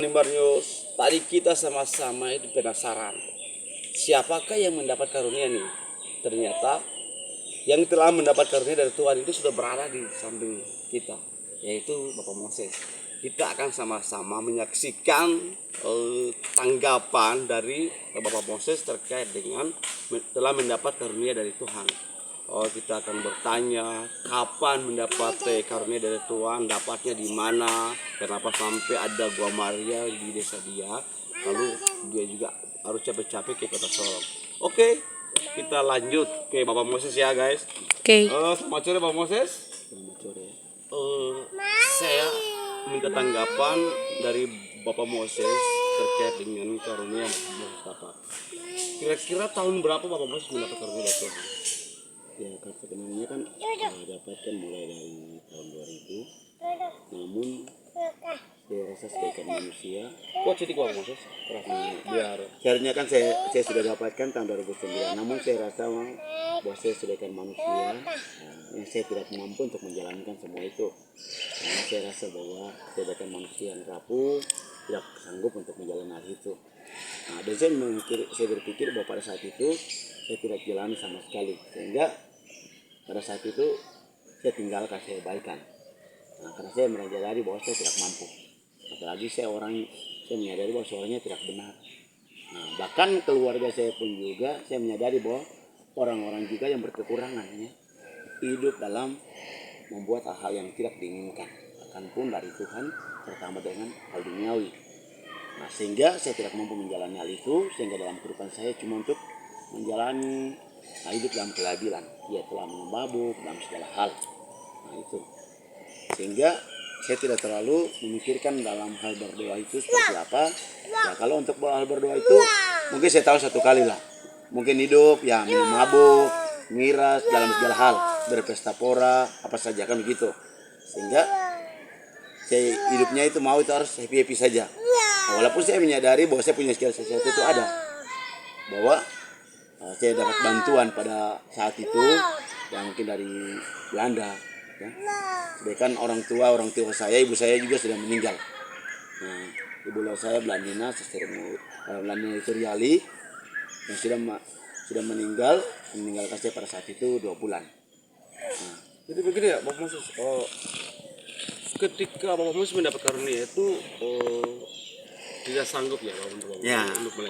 News, tadi kita sama-sama itu penasaran, siapakah yang mendapat karunia nih? Ternyata yang telah mendapat karunia dari Tuhan itu sudah berada di samping kita, yaitu Bapak Moses. Kita akan sama-sama menyaksikan tanggapan dari Bapak Moses terkait dengan telah mendapat karunia dari Tuhan. Kita akan bertanya kapan mendapat karunia dari Tuhan, dapatnya di mana, kenapa sampai ada Gua Maria di desa dia, lalu dia juga harus capek-capek ke kota Sorong. Oke, kita lanjut ke Bapak Moses ya guys. Oke. Selamat sore Bapak Moses. Selamat sore. Saya minta tanggapan dari Bapak Moses terkait dengan karunia yang Moses dapat. Kira-kira tahun berapa Bapak Moses mendapat karunia dari Tuhan? Ya, sebenarnya kan dapatkan mulai dari tahun 2000. Namun saya rasa sebagai manusia, Kok jadi Bapak Moses? biar seharusnya kan saya sudah dapatkan tahun 2009. Namun saya rasa bahwa saya sebagai manusia yang saya tidak mampu untuk menjalankan semua itu. Karena saya rasa bahwa sebagai manusia yang rapuh tidak sanggup untuk menjalankan hal itu. Dan saya berpikir bahwa pada saat itu saya tidak jalani sama sekali, sehingga pada saat itu saya tinggalkan, saya baikan. Karena saya menyadari bahwa saya tidak mampu. Apalagi saya menyadari bahwa suaranya tidak benar. Bahkan keluarga saya pun juga saya menyadari bahwa orang-orang juga yang berkekurangan hidup dalam membuat hal-hal yang tidak diinginkan, bahkan pun dari Tuhan, terutama dengan hal duniawi. Sehingga saya tidak mampu menjalani hal itu, sehingga dalam kehidupan saya cuma untuk menjalani hidup dalam kelabilan. Ia telah mabuk dalam segala hal. Itu sehingga saya tidak terlalu memikirkan dalam hal berdoa itu seperti apa. Ya, kalau untuk hal berdoa itu mungkin saya tahu satu kali lah. Mungkin hidup ya minum mabuk, miras dalam segala hal, berpesta pora, apa saja kan begitu. Sehingga saya hidupnya itu mau itu harus happy saja. Walaupun saya menyadari bahwa saya punya segala sesuatu itu ada, bahwa saya dapat bantuan pada saat itu yang mungkin dari Belanda ya. Sedangkan orang tua saya, ibu saya juga sudah meninggal. Ibu saya Belandina, Belandina itu Riali yang sudah meninggalkan saya pada saat itu 2 bulan. Jadi begini ya Bapak Moses, ketika Bapak Moses mendapat karunia itu tidak sanggup ya Bapak Ya. untuk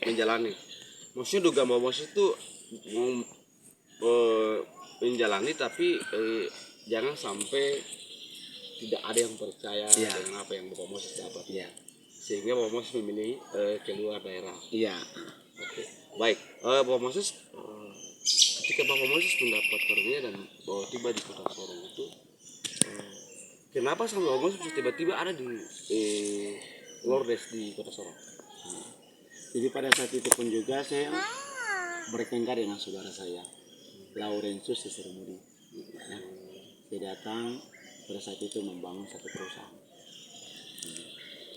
menjalani. Maksudnya duga Bapak Moses itu menjalani tapi jangan sampai tidak ada yang percaya dengan apa yang Bapak Moses dapat. Ya. Sehingga Bapak Moses memilih keluar daerah. Iya. Oke. Baik, Bapak Moses, ketika Bapak Moses mendapat karunia dan tiba di kota Sorong itu, kenapa sampai Bapak Moses tiba-tiba ada di Lourdes di kota Sorong? Jadi pada saat itu pun juga saya bertengkar dengan saudara saya, Laurentius Sesermudi. Saya datang pada saat itu membangun satu perusahaan.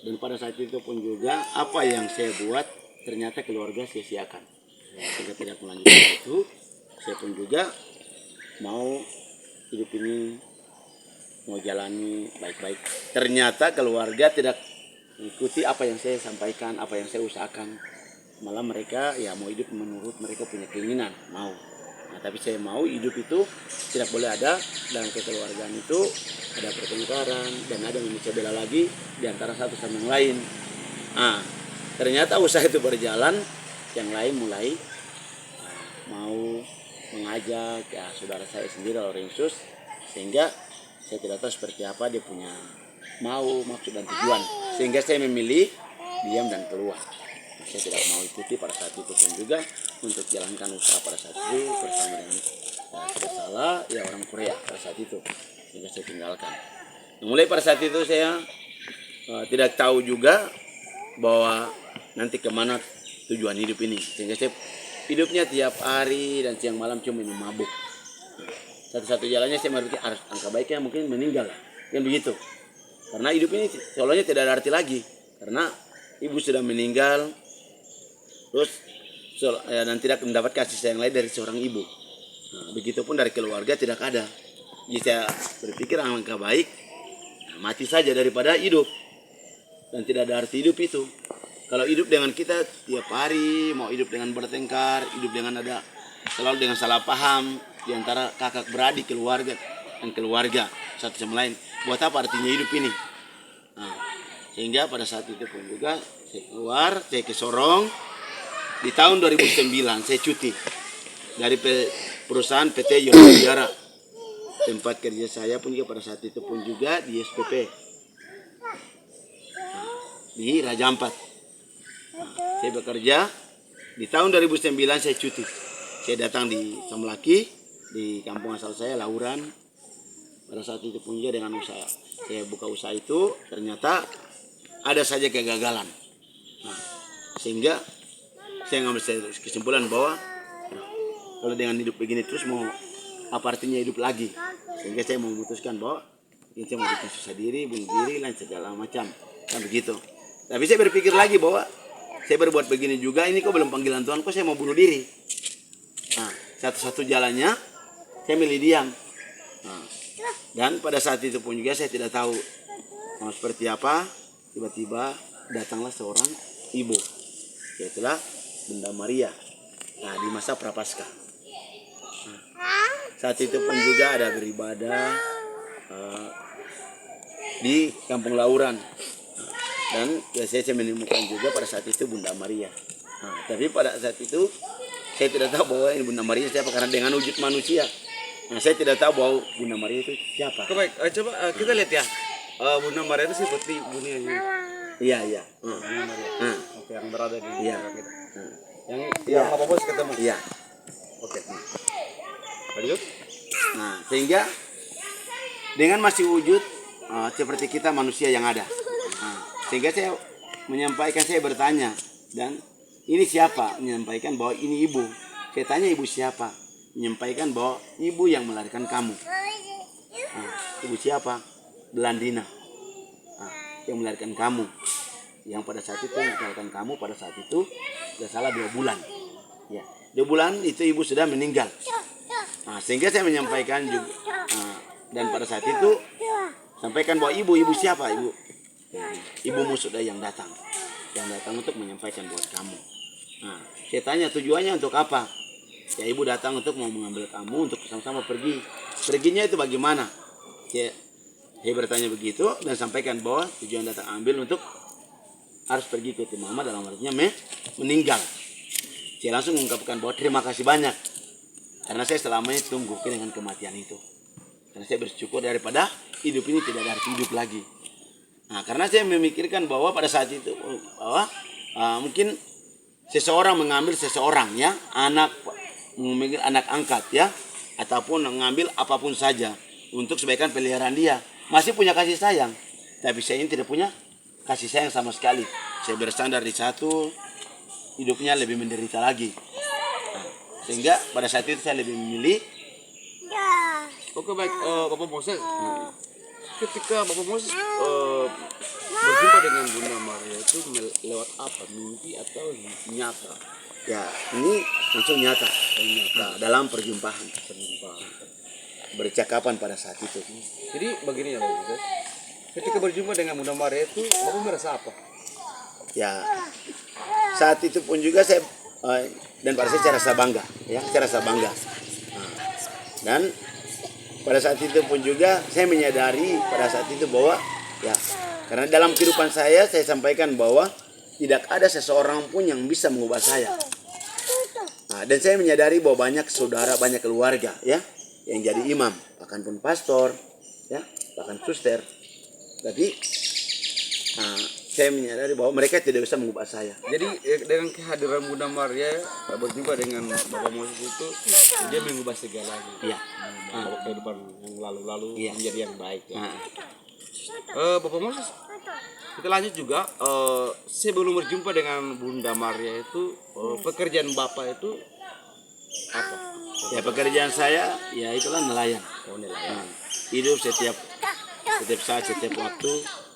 Dan pada saat itu pun juga apa yang saya buat ternyata keluarga sia-siakan. Saya tidak melanjutkan itu. Saya pun juga mau hidup ini mau jalani baik-baik. Ternyata keluarga tidak mengikuti apa yang saya sampaikan, apa yang saya usahakan. Malah mereka ya mau hidup menurut mereka punya keinginan, mau. Tapi saya mau hidup itu tidak boleh ada dalam kekeluargaan itu ada pertengkaran dan ada memecah belah lagi di antara satu sama yang lain. Ternyata usaha itu berjalan, yang lain mulai mau mengajak ya saudara saya sendiri Laurentius, sehingga saya tidak tahu seperti apa dia punya maksud dan tujuan, sehingga saya memilih diam dan keluar. Saya tidak mau ikuti pada saat itu pun juga untuk jalankan usaha pada saat itu bersama dengan tidak salah ya orang Korea pada saat itu, sehingga saya tinggalkan. Mulai pada saat itu saya tidak tahu juga bahwa nanti kemana tujuan hidup ini, sehingga saya hidupnya tiap hari dan siang malam cuma minum mabuk. Satu-satu jalannya saya berpikir angka baiknya mungkin meninggal yang begitu, karena hidup ini seolah-olah tidak ada arti lagi karena ibu sudah meninggal, terus dan tidak mendapat kasih sayang lain dari seorang ibu. Begitupun dari keluarga tidak ada. Jadi saya berpikir angka baik mati saja daripada hidup. dan tidak ada arti hidup itu. Kalau hidup dengan kita tiap hari, mau hidup dengan bertengkar, hidup dengan ada selalu dengan salah paham di antara kakak beradik, keluarga dan keluarga satu sama lain. Buat apa artinya hidup ini? Nah, sehingga pada saat itu pun juga saya keluar, saya ke Sorong. Di tahun 2009 saya cuti dari perusahaan PT Yonagara. Tempat kerja saya pun juga pada saat itu pun juga di SPP di Raja Ampat. Saya bekerja di tahun 2009 saya cuti. Saya datang di Samlaki, di kampung asal saya Lauran. Pada saat itu pun juga dengan usaha saya buka usaha itu ternyata ada saja kegagalan. Nah, sehingga saya ngambil kesimpulan bahwa kalau dengan hidup begini terus mau apa artinya hidup lagi. Sehingga saya memutuskan bahwa ini saya mau bikin susah diri, bunuh diri, dan segala macam. Kan begitu. Tapi saya berpikir lagi bahwa saya berbuat begini juga, ini kok belum panggilan Tuhan, kok saya mau bunuh diri. Nah, satu-satu jalannya saya milih diam. Nah, dan pada saat itu pun juga saya tidak tahu mau seperti apa. Tiba-tiba datanglah seorang ibu, yaitulah Bunda Maria. Nah, di masa Prapaskah. Nah, saat itu pun juga ada beribadah di Kampung Lauran. Dan saya menemukan juga pada saat itu Bunda Maria. Nah, tapi pada saat itu saya tidak tahu bahwa ini Bunda Maria siapa karena dengan wujud manusia. Nah, saya tidak tahu bahwa Bunda Maria itu siapa. Baik, coba kita lihat ya. Bunda Maria itu seperti Bunda yang Iya, iya. Bunda Maria. Oke, yang berada di belakang kita. Yang Iya. Bapak Bos ketemu. Iya. Oke. Lanjut. Nah, sehingga dengan masih wujud seperti kita manusia yang ada. Nah, sehingga saya menyampaikan, saya bertanya, dan ini siapa? Menyampaikan bahwa ini ibu. Saya tanya ibu siapa? Menyampaikan bahwa ibu yang melahirkan kamu. Nah, ibu siapa? Belandina. Nah, yang melahirkan kamu. Yang pada saat itu melahirkan kamu pada saat itu tidak salah 2 bulan. Ya, 2 bulan itu ibu sudah meninggal. Nah, sehingga saya menyampaikan juga. Dan pada saat itu sampaikan bahwa ibu siapa? Ibumu sudah yang datang untuk menyampaikan buat kamu. Nah, saya tanya tujuannya untuk apa? Ya, ibu datang untuk mau mengambil kamu untuk sama-sama pergi. Perginya itu bagaimana? Saya bertanya begitu dan sampaikan bahwa tujuan datang ambil untuk harus pergi ke mama dalam artinya meninggal. Saya langsung mengungkapkan bahwa terima kasih banyak karena saya selama ini tunggu dengan kematian itu. Karena saya bersyukur daripada hidup ini tidak ada arti hidup lagi. Nah, karena saya memikirkan bahwa pada saat itu bahwa mungkin seseorang mengambil seseorang ya, mengambil anak angkat ya, ataupun mengambil apapun saja untuk sebaikkan peliharaan dia. Masih punya kasih sayang, tapi saya ini tidak punya kasih sayang sama sekali. Saya bersandar di satu, hidupnya lebih menderita lagi. Nah, sehingga pada saat itu saya lebih memilih. Oke, baik, Bapak Moses. Ketika Bapak Moses berjumpa dengan Bunda Maria itu lewat apa? Mimpi atau nyata? Ya, ini langsung nyata. Nah, dalam perjumpaan. Bercakapan pada saat itu. Jadi begini ya Bapak Moses. Ketika berjumpa dengan Bunda Maria itu Bapak merasa apa? Ya, saat itu pun juga saya dan pada saya rasa bangga, ya, saya rasa bangga. Nah, dan pada saat itu pun juga saya menyadari pada saat itu bahwa ya, karena dalam kehidupan saya sampaikan bahwa tidak ada seseorang pun yang bisa mengubah saya. Nah, dan saya menyadari bahwa banyak saudara, banyak keluarga ya yang jadi imam, bahkan pun pastor, ya, bahkan suster. Tapi saya menyadari bahwa mereka tidak bisa mengubah saya. Jadi dengan kehadiran Bunda Maria berjumpa dengan Bapak Moses itu dia mengubah segalanya. Iya. Kehidupan yang lalu-lalu Iya. menjadi yang baik. Ya. Bapak Moses, kita lanjut juga. Sebelum berjumpa dengan Bunda Maria itu pekerjaan Bapak itu apa? Ya, pekerjaan saya ya itulah nelayan. Nelayan. Hidup setiap saat, setiap waktu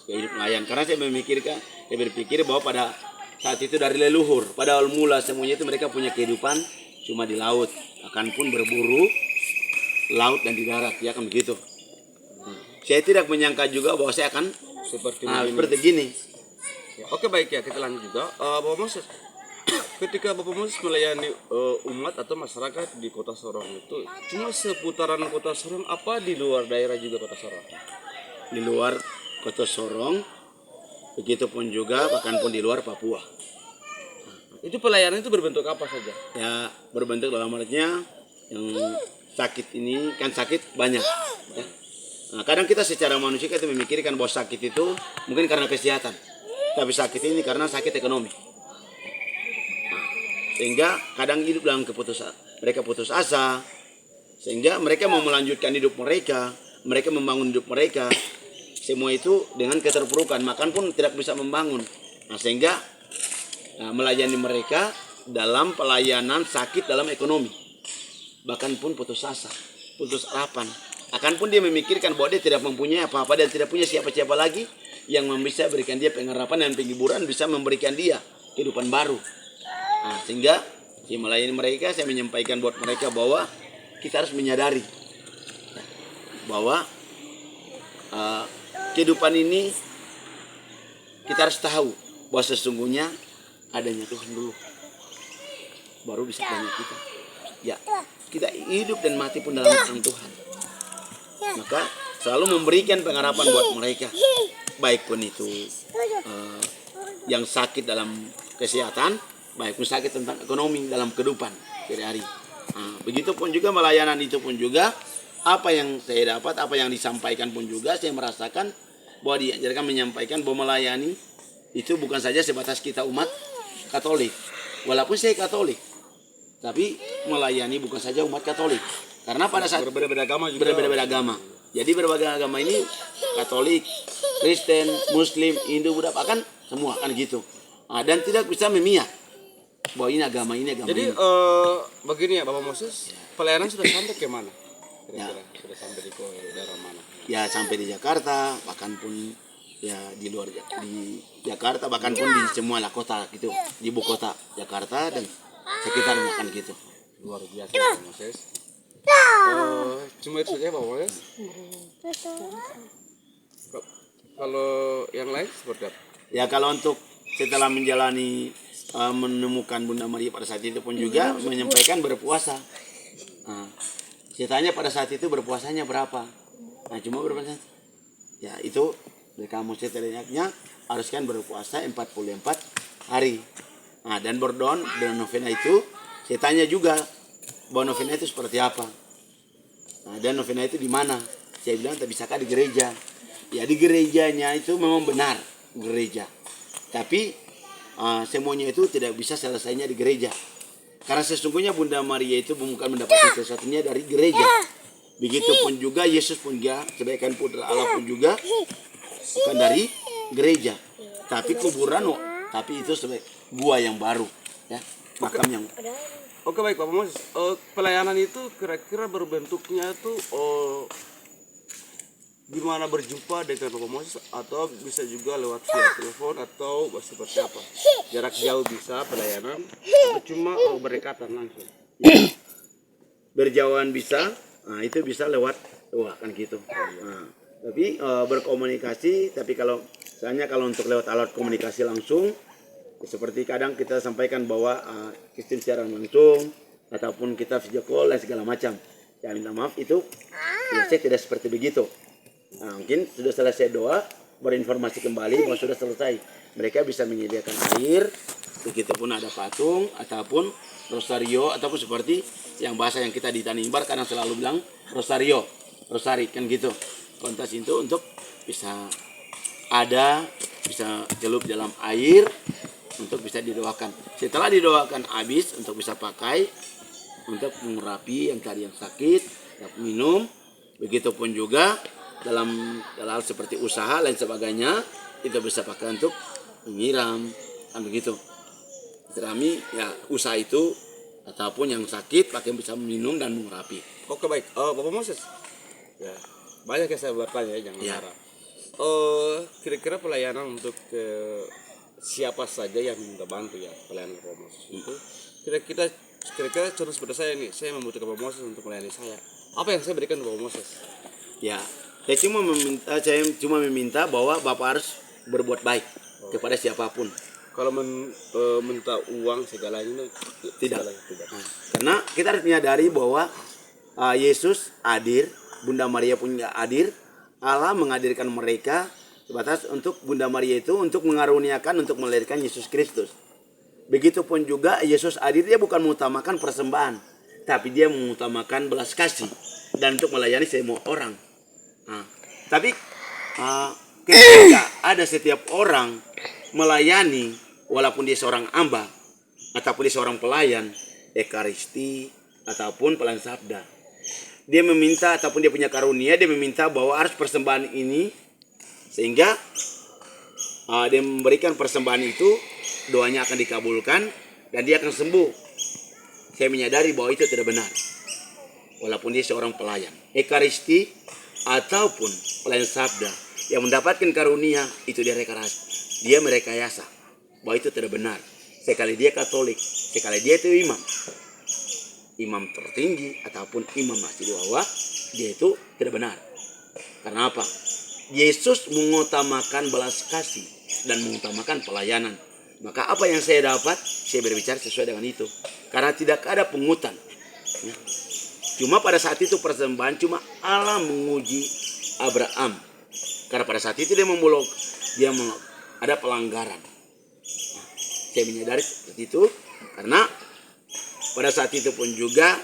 ya hidup nelayan. Karena saya berpikir bahwa pada saat itu dari leluhur, pada awal mula semuanya itu mereka punya kehidupan cuma di laut, akan pun berburu laut dan di darat, ya kan begitu. Saya tidak menyangka juga bahwa saya akan seperti gini. Ya, oke baik ya, kita lanjut juga. Bapak Moses, ketika Bapak Moses melayani umat atau masyarakat di Kota Sorong itu cuma seputaran Kota Sorong apa di luar daerah juga Kota Sorong? Di luar Kota Sorong, begitupun juga bahkan pun di luar Papua. Itu pelayanan itu berbentuk apa saja? Ya berbentuk dalam artinya yang sakit ini kan sakit banyak. Ya. Nah, kadang kita secara manusia kita memikirkan bahwa sakit itu mungkin karena kesehatan, tapi sakit ini karena sakit ekonomi. Nah, sehingga kadang hidup dalam mereka putus asa, sehingga mereka mau melanjutkan hidup mereka membangun hidup mereka, semua itu dengan keterpurukan, makan pun tidak bisa membangun. Nah, sehingga melayani mereka dalam pelayanan sakit dalam ekonomi, bahkan pun putus asa, putus harapan. Akan pun dia memikirkan bahwa dia tidak mempunyai apa-apa dan tidak punya siapa-siapa lagi yang bisa berikan dia pengharapan dan penghiburan, bisa memberikan dia kehidupan baru. Nah, sehingga saya melayani mereka, saya menyampaikan buat mereka bahwa kita harus menyadari bahwa kehidupan ini kita harus tahu bahwa sesungguhnya adanya Tuhan dulu, baru bisa banyak kita. Ya, kita hidup dan mati pun dalam tangan Tuhan. Maka selalu memberikan pengharapan buat mereka, baik pun itu yang sakit dalam kesehatan, baik pun sakit tentang ekonomi dalam kehidupan sehari-hari. Nah, begitupun juga melayanan itu pun juga apa yang saya dapat, apa yang disampaikan pun juga saya merasakan bahwa diajarkan menyampaikan bahwa melayani itu bukan saja sebatas kita umat Katolik. Walaupun saya Katolik, tapi melayani bukan saja umat Katolik. Karena pada saat berbeda-beda agama juga. Berbeda-beda agama. Jadi berbagai agama ini Katolik, Kristen, Muslim, Hindu, Buddha, bahkan semua kan gitu. Nah, dan tidak bisa memihak bahwa ini agama ini agama. Jadi ini. Begini ya Bapak Moses, pelayanan sudah sampai ke mana? Ya. Sudah sampai di daerah mana? Ya sampai di Jakarta, bahkan pun ya di luar di Jakarta, bahkan pun di semua kota gitu, di ibu kota Jakarta dan sekitarnya kan gitu. Luar biasa Bapak Moses. Cuma itu saja Bapak Moses. Kalau yang lain seperti apa? Ya kalau untuk setelah menjalani menemukan Bunda Maria pada saat itu pun juga menyampaikan berpuasa. Nah, saya tanya pada saat itu berpuasanya berapa? Nah cuma berpuasa. Ya itu dari kamu setelahnya harus kan berpuasa 44 hari. Nah dan berdon dengan novena itu saya tanya juga bahwa novena itu seperti apa. Nah, dan novena itu di mana? Saya bilang tak bisakah di gereja. Ya di gerejanya itu memang benar gereja. Tapi semuanya itu tidak bisa selesainya di gereja. Karena sesungguhnya Bunda Maria itu bukan mendapatkan sesuatunya dari gereja. Begitupun juga Yesus pun juga sebagai putra Allah pun juga bukan dari gereja. Tapi kuburan, tapi itu sebagai gua yang baru, ya makam yang. Oke baik Bapak Moses, pelayanan itu kira-kira berbentuknya itu gimana berjumpa dengan Bapak Moses atau bisa juga lewat via telepon atau seperti apa? Jarak jauh bisa pelayanan atau cuma berdekatan langsung? Berjauhan bisa, nah itu bisa lewat kan gitu. Nah, tapi berkomunikasi, tapi kalau misalnya kalau untuk lewat alat komunikasi langsung, seperti kadang kita sampaikan bahwa Kristen siaran langsung ataupun kita video call dan segala macam. Ya minta maaf itu ya, saya tidak seperti begitu. Nah, mungkin sudah selesai doa berinformasi kembali bahwa sudah selesai. Mereka bisa menyediakan air, begitupun ada patung ataupun rosario ataupun seperti yang bahasa yang kita di Tanimbar kadang selalu bilang rosari kan gitu. Kontes itu untuk bisa bisa celup dalam air untuk bisa didoakan. Setelah didoakan habis untuk bisa pakai untuk mengurapi yang tadi yang sakit, dapat minum. Begitupun juga dalam hal seperti usaha lain sebagainya itu bisa pakai untuk menyiram kan begitu. Kami ya usaha itu ataupun yang sakit pakai bisa minum dan mengurapi. Oke baik, Bapak Moses. Ya banyak yang saya bertanya jangan marah. Kira-kira pelayanan untuk siapa saja yang minta bantu ya pelayanan Bapak Moses itu kira-kira contoh seperti saya nih, saya membutuhkan Bapak Moses untuk melayani saya. Apa yang saya berikan Bapak Moses? Ya, saya cuma meminta bahwa Bapak harus berbuat baik. kepada siapapun. Kalau minta uang segalanya Tidak. tidak. Karena kita harus menyadari bahwa Yesus hadir, Bunda Maria pun hadir, Allah menghadirkan mereka sebatas untuk Bunda Maria itu untuk mengaruniakan, untuk melahirkan Yesus Kristus. Begitupun juga Yesus hadir, dia bukan mengutamakan persembahan, tapi dia mengutamakan belas kasih dan untuk melayani semua orang. Tapi ketika ada setiap orang melayani, walaupun dia seorang hamba ataupun dia seorang pelayan Ekaristi ataupun pelayan sabda, dia meminta ataupun dia punya karunia, dia meminta bahwa harus persembahan ini, sehingga dia memberikan persembahan itu, doanya akan dikabulkan dan dia akan sembuh. Saya menyadari bahwa itu tidak benar, walaupun dia seorang pelayan Ekaristi ataupun pelayan sabda yang mendapatkan karunia itu, dia merekayasa bahwa itu tidak benar. Sekali dia Katolik, sekali dia itu imam tertinggi ataupun imam masih di bawah, dia itu tidak benar. Karena apa? Yesus mengutamakan belas kasih dan mengutamakan pelayanan. Maka apa yang saya dapat, saya berbicara sesuai dengan itu. Karena tidak ada pungutan. Cuma pada saat itu persembahan, cuma Allah menguji Abraham. Karena pada saat itu dia ada pelanggaran. Saya menyadari seperti itu. Karena pada saat itu pun juga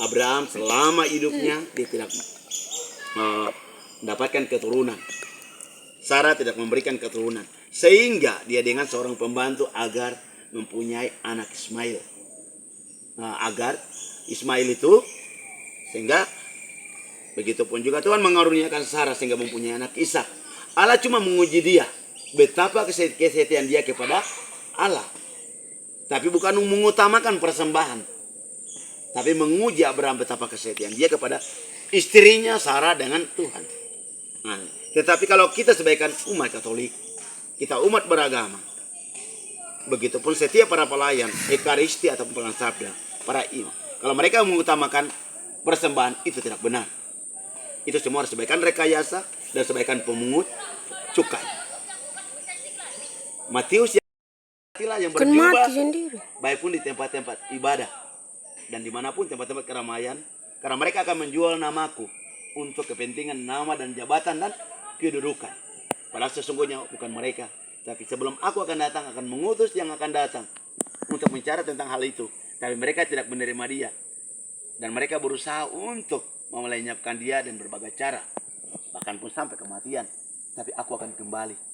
Abraham selama hidupnya dia tidak mendapatkan keturunan. Sarah tidak memberikan keturunan. Sehingga dia dengan seorang pembantu Agar mempunyai anak Ismail. Agar Ismail itu, sehingga begitupun juga Tuhan mengaruniakan Sarah sehingga mempunyai anak Ishak. Allah cuma menguji dia betapa kesetiaan dia kepada Allah. Tapi bukan mengutamakan persembahan, tapi menguji Abraham betapa kesetiaan dia kepada istrinya Sarah dengan Tuhan. Tetapi kalau kita sebagai umat Katolik, kita umat beragama, begitupun setiap para pelayan Ekaristi ataupun pelayan sabda, para imam, kalau mereka mengutamakan persembahan, itu tidak benar. Itu semua harus sebaikan rekayasa dan sebaikan pemungut cukai. Matius yang berjubah, baik pun di tempat-tempat ibadah dan dimanapun tempat-tempat keramaian, karena mereka akan menjual namaku untuk kepentingan nama dan jabatan dan kedudukan. Padahal sesungguhnya bukan mereka, tapi sebelum aku akan datang, akan mengutus yang akan datang untuk bicara tentang hal itu. Tapi mereka tidak menerima dia, dan mereka berusaha untuk melenyapkan dia dan berbagai cara, bahkan pun sampai kematian. Tapi aku akan kembali.